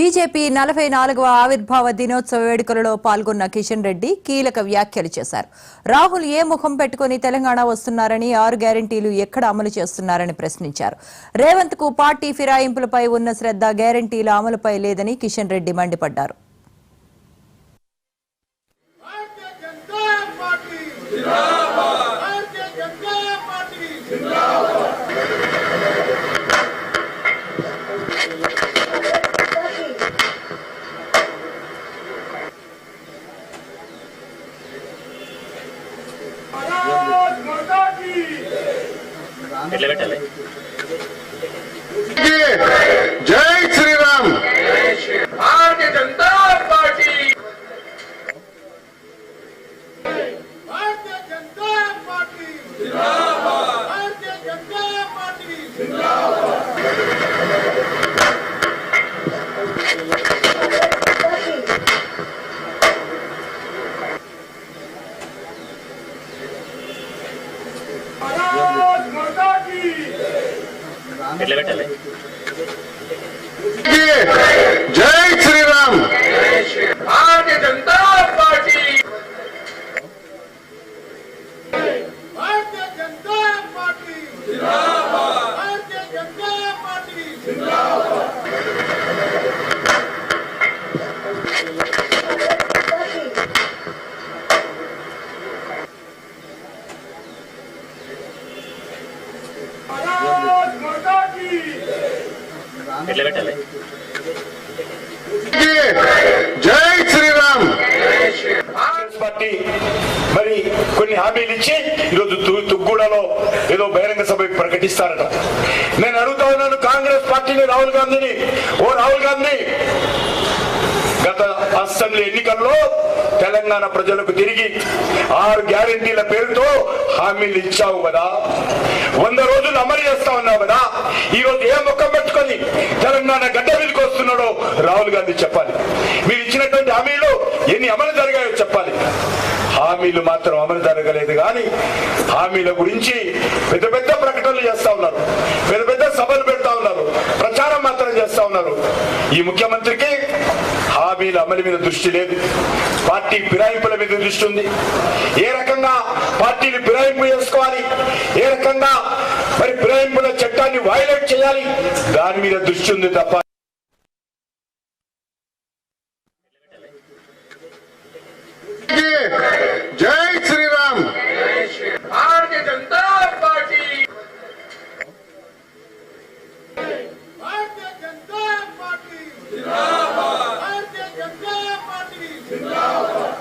BJP 44వ ఆవిర్భావ దినోత్సవ వేడుకలలో పాల్గొన్న కిషన్ రెడ్డి కీలక వ్యాఖ్యలు చేశారు. రాహుల్ ఏ ముఖం పెట్టుకుని తెలంగాణ వస్తున్నారని, 6 గ్యారెంటీలు ఎక్కడ అమలు చేస్తున్నారని ప్రశ్నించారు. రేవంత్ కు పార్టీ ఫిరాయింపులపై ఉన్న శ్రద్ధ గ్యారెంటీల అమలుపై లేదని కిషన్ రెడ్డి మండిపడ్డారు. जय श्री राम। भारतीय जनता पार्टी, भारतीय जनता पार्टी जिंदाबाद, भारतीय जनता पार्टी जिंदाबाद। जय श्री राम। भारतीय जनता पार्टी, भारतीय जनता पार्टी जिंदाबाद, भारतीय जनता पार्टी जिंदाबाद। జై శ్రీరామ్। కాంగ్రెస్ పార్టీ మరి కొన్ని హామీలు ఇచ్చి ఈరోజు తుగ్గూడలో ఏదో బహిరంగ సభ ప్రకటిస్తారట. నేను అడుగుతా ఉన్నాను కాంగ్రెస్ పార్టీని, రాహుల్ గాంధీని, ఓ రాహుల్ గాంధీ, గత అసెంబ్లీ ఎన్నికల్లో తెలంగాణ ప్రజలకు తిరిగి 6 గ్యారెంటీల పేరుతో హామీలు ఇచ్చావు కదా, 100 రోజులు అమలు చేస్తా ఉన్నావు కదా. ఈ రోజు ఏ ముఖం పెట్టుకొని తెలంగాణ గడ్డ మీదకి వస్తున్నాడో రాహుల్ గాంధీ చెప్పాలి. మీరు ఇచ్చినటువంటి హామీలు ఎన్ని అమలు జరిగాయో చెప్పాలి. హామీలు మాత్రం అమలు జరగలేదు కానీ హామీల గురించి పెద్ద పెద్ద ప్రకటనలు చేస్తా ఉన్నారు, పెద్ద పెద్ద సభలు పెడతా ఉన్నారు, ప్రచారం మాత్రం చేస్తా ఉన్నారు. ఈ ముఖ్యమంత్రికి హామీల అమలు మీద దృష్టి లేదు, పార్టీ ఫిరాయింపుల మీద దృష్టి ఉంది. ఏ రకంగా పార్టీని ఫిరాయింపు చేసుకోవాలి, ఏ రకంగా మరి ఫిరాయింపుల చట్టాన్ని వైలేట్ చేయాలి, దాని మీద దృష్టి ఉంది తప్ప జై శ్రీరామ్। భారతీయ జనతా పార్టీ, భారతీయ జనతా పార్టీ జిందాబాద్, భారతీయ జనతా పార్టీ జిందాబాద్।